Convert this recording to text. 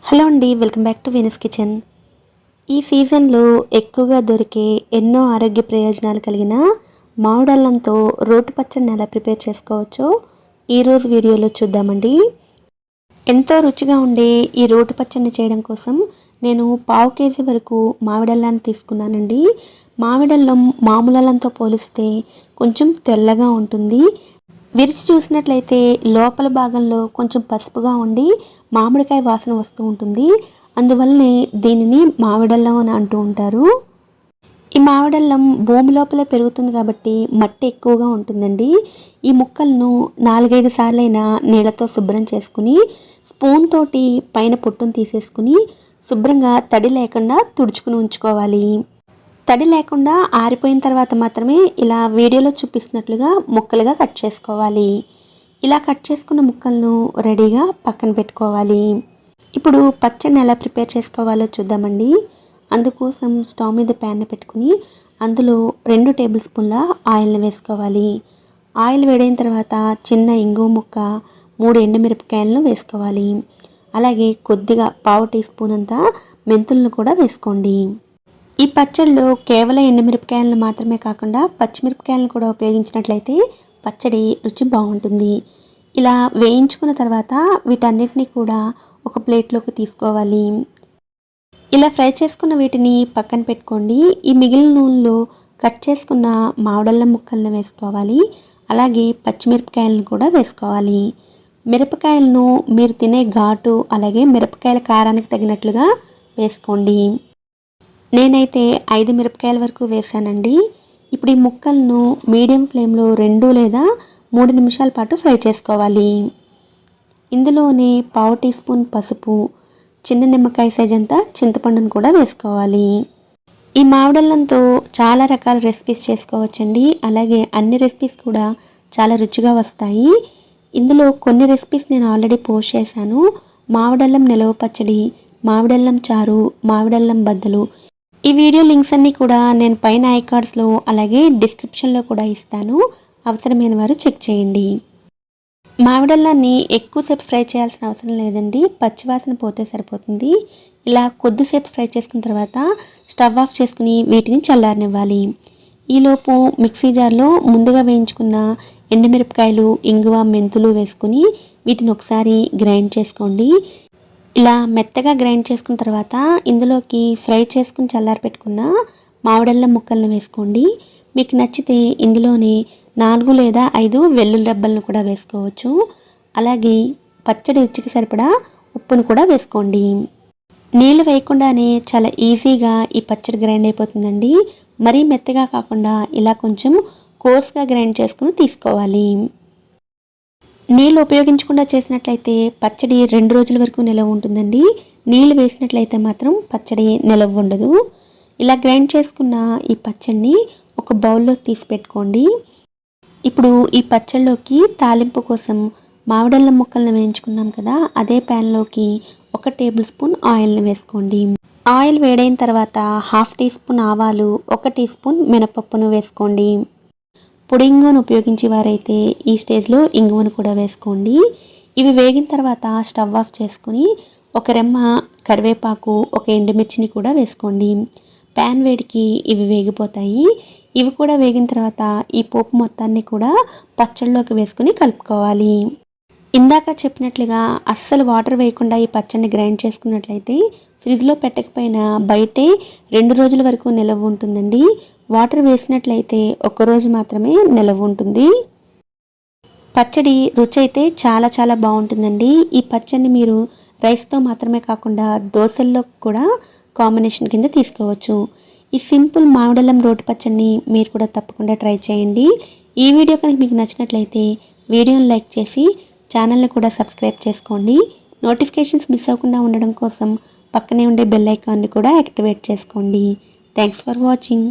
Hello అండి, welcome back to Venus kitchen. ఈ సీజన్లో ఎక్కువగా దొరికే ఎన్నో ఆరోగ్య ప్రయోజనాలు కలిగిన మామిడల్లంతో రోటి పచ్చడిని ఎలా ప్రిపేర్ చేసుకోవచ్చో ఈరోజు వీడియోలో చూద్దామండి. ఎంతో రుచిగా ఉండే ఈ రోటి పచ్చడిని చేయడం కోసం నేను 1/2 కేజీ వరకు మామిడల్లాన్ని తీసుకున్నానండి. మామిడల్లం మామూలల్లంతో పోలిస్తే కొంచెం తెల్లగా ఉంటుంది. విరిచి చూసినట్లయితే లోపల భాగంలో కొంచెం పసుపుగా ఉండి మామిడికాయ వాసన వస్తూ ఉంటుంది. అందువల్లనే దీనిని మామిడల్లం అని అంటూ ఉంటారు. ఈ మామిడల్లం భూమి లోపల పెరుగుతుంది కాబట్టి మట్టి ఎక్కువగా ఉంటుందండి. ఈ ముక్కలను 4-5 సార్లైనా నీళ్ళతో శుభ్రం చేసుకుని స్పూన్ తోటి పైన పొట్టును తీసేసుకుని శుభ్రంగా తడి లేకుండా తుడుచుకుని ఉంచుకోవాలి. తడి లేకుండా ఆరిపోయిన తర్వాత మాత్రమే ఇలా వీడియోలో చూపిస్తున్నట్లుగా ముక్కలుగా కట్ చేసుకోవాలి. ఇలా కట్ చేసుకున్న ముక్కలను రెడీగా పక్కన పెట్టుకోవాలి. ఇప్పుడు పచ్చడిని ఎలా ప్రిపేర్ చేసుకోవాలో చూద్దామండి. అందుకోసం స్టవ్ మీద ప్యాన్ పెట్టుకుని అందులో 2 టేబుల్ స్పూన్ల ఆయిల్ని వేసుకోవాలి. ఆయిల్ వేడైన తర్వాత చిన్న ఇంగువ ముక్క, 3 ఎండుమిరపకాయలను వేసుకోవాలి. అలాగే కొద్దిగా 1/2 టీ స్పూన్ అంతా మెంతులను కూడా వేసుకోండి. ఈ పచ్చడిలో కేవలం ఎండుమిరపకాయలను మాత్రమే కాకుండా పచ్చిమిరపకాయలను కూడా ఉపయోగించినట్లయితే పచ్చడి రుచి బాగుంటుంది. ఇలా వేయించుకున్న తర్వాత వీటన్నిటిని కూడా ఒక ప్లేట్లోకి తీసుకోవాలి. ఇలా ఫ్రై చేసుకున్న వీటిని పక్కన పెట్టుకోండి. ఈ మిగిలిన నూనెలో కట్ చేసుకున్న మామిడల్లం ముక్కలను వేసుకోవాలి. అలాగే పచ్చిమిరపకాయలను కూడా వేసుకోవాలి. మిరపకాయలను మీరు తినే ఘాటు అలాగే మిరపకాయల కారానికి తగినట్లుగా వేసుకోండి. నేనైతే 5 మిరపకాయల వరకు వేసానండి. ఇప్పుడు ఈ ముక్కలను మీడియం ఫ్లేమ్లో 2 లేదా 3 నిమిషాల పాటు ఫ్రై చేసుకోవాలి. ఇందులోనే 1/2 టీ స్పూన్ పసుపు, చిన్న నిమ్మకాయ సైజ్ అంతా చింతపండును కూడా వేసుకోవాలి. ఈ మామిడల్లంతో చాలా రకాల రెసిపీస్ చేసుకోవచ్చండి. అలాగే అన్ని రెసిపీస్ కూడా చాలా రుచిగా వస్తాయి. ఇందులో కొన్ని రెసిపీస్ నేను ఆల్రెడీ పోస్ట్ చేశాను. మామిడల్లం నిలవ పచ్చడి, మామిడల్లం చారు, మామిడల్లం బద్దలు. ఈ వీడియో లింక్స్ అన్నీ కూడా నేను పైన ఐకార్డ్స్లో అలాగే డిస్క్రిప్షన్లో కూడా ఇస్తాను. అవసరమైన వారు చెక్ చేయండి. మామిడల్లాన్ని ఎక్కువసేపు ఫ్రై చేయాల్సిన అవసరం లేదండి. పచ్చివాసన పోతే సరిపోతుంది. ఇలా కొద్దిసేపు ఫ్రై చేసుకున్న తర్వాత స్టవ్ ఆఫ్ చేసుకుని వీటిని చల్లారనివ్వాలి. ఈలోపు మిక్సీ జార్లో ముందుగా వేయించుకున్న ఎండుమిరపకాయలు, ఇంగువ, మెంతులు వేసుకుని వీటిని ఒకసారి గ్రైండ్ చేసుకోండి. ఇలా మెత్తగా గ్రైండ్ చేసుకున్న తర్వాత ఇందులోకి ఫ్రై చేసుకుని చల్లారి పెట్టుకున్న మామిడల్లం ముక్కలను వేసుకోండి. మీకు నచ్చితే ఇందులోనే 4 లేదా 5 వెల్లుల్లి రెబ్బలను కూడా వేసుకోవచ్చు. అలాగే పచ్చడి రుచికి సరిపడా ఉప్పును కూడా వేసుకోండి. నీళ్ళు వేయకుండానే చాలా ఈజీగా ఈ పచ్చడి గ్రైండ్ అయిపోతుందండి. మరీ మెత్తగా కాకుండా ఇలా కొంచెం కోర్స్గా గ్రైండ్ చేసుకుని తీసుకోవాలి. నీళ్ళు ఉపయోగించకుండా చేసినట్లయితే పచ్చడి 2 రోజుల వరకు నిలవ ఉంటుందండి. నీళ్ళు వేసినట్లయితే మాత్రం పచ్చడి నిలవ ఉండదు. ఇలా గ్రైండ్ చేసుకున్న ఈ పచ్చడిని ఒక బౌల్లో తీసి పెట్టుకోండి. ఇప్పుడు ఈ పచ్చడిలోకి తాలింపు కోసం మామిడల్లం ముక్కలను వేయించుకున్నాం కదా, అదే ప్యాన్లోకి 1 టేబుల్ స్పూన్ ఆయిల్ని వేసుకోండి. ఆయిల్ వేడైన తర్వాత 1/2 టీ స్పూన్ ఆవాలు, 1 టీ స్పూన్ మినపప్పును వేసుకోండి. పొడి ఇంగువను ఉపయోగించే వారైతే ఈ స్టేజ్లో ఇంగువను కూడా వేసుకోండి. ఇవి వేగిన తర్వాత స్టవ్ ఆఫ్ చేసుకుని ఒక రెమ్మ కరివేపాకు, 1 ఎండుమిర్చిని కూడా వేసుకోండి. ప్యాన్ వేడికి ఇవి వేగిపోతాయి. ఇవి కూడా వేగిన తర్వాత ఈ పోపు మొత్తాన్ని కూడా పచ్చళ్ళలోకి వేసుకుని కలుపుకోవాలి. ఇందాక చెప్పినట్లుగా అస్సలు వాటర్ వేయకుండా ఈ పచ్చడిని గ్రైండ్ చేసుకున్నట్లయితే ఫ్రిడ్జ్లో పెట్టకపోయినా బయటే 2 రోజుల వరకు నిలవ ఉంటుందండి. వాటర్ వేసినట్లయితే 1 రోజు మాత్రమే నిలవ ఉంటుంది. పచ్చడి రుచి అయితే చాలా చాలా బాగుంటుందండి. ఈ పచ్చడిని మీరు రైస్తో మాత్రమే కాకుండా దోశల్లో కూడా కాంబినేషన్ కింద తీసుకోవచ్చు. ఈ సింపుల్ మామిడల్లం రోటి పచ్చడిని మీరు కూడా తప్పకుండా ట్రై చేయండి. ఈ వీడియో కనుక మీకు నచ్చినట్లయితే వీడియోని లైక్ చేసి ఛానల్ని కూడా సబ్స్క్రైబ్ చేసుకోండి. నోటిఫికేషన్స్ మిస్ అవ్వకుండా ఉండడం కోసం పక్కనే ఉండే బెల్ ఐకాన్ని కూడా యాక్టివేట్ చేసుకోండి. Thanks for watching.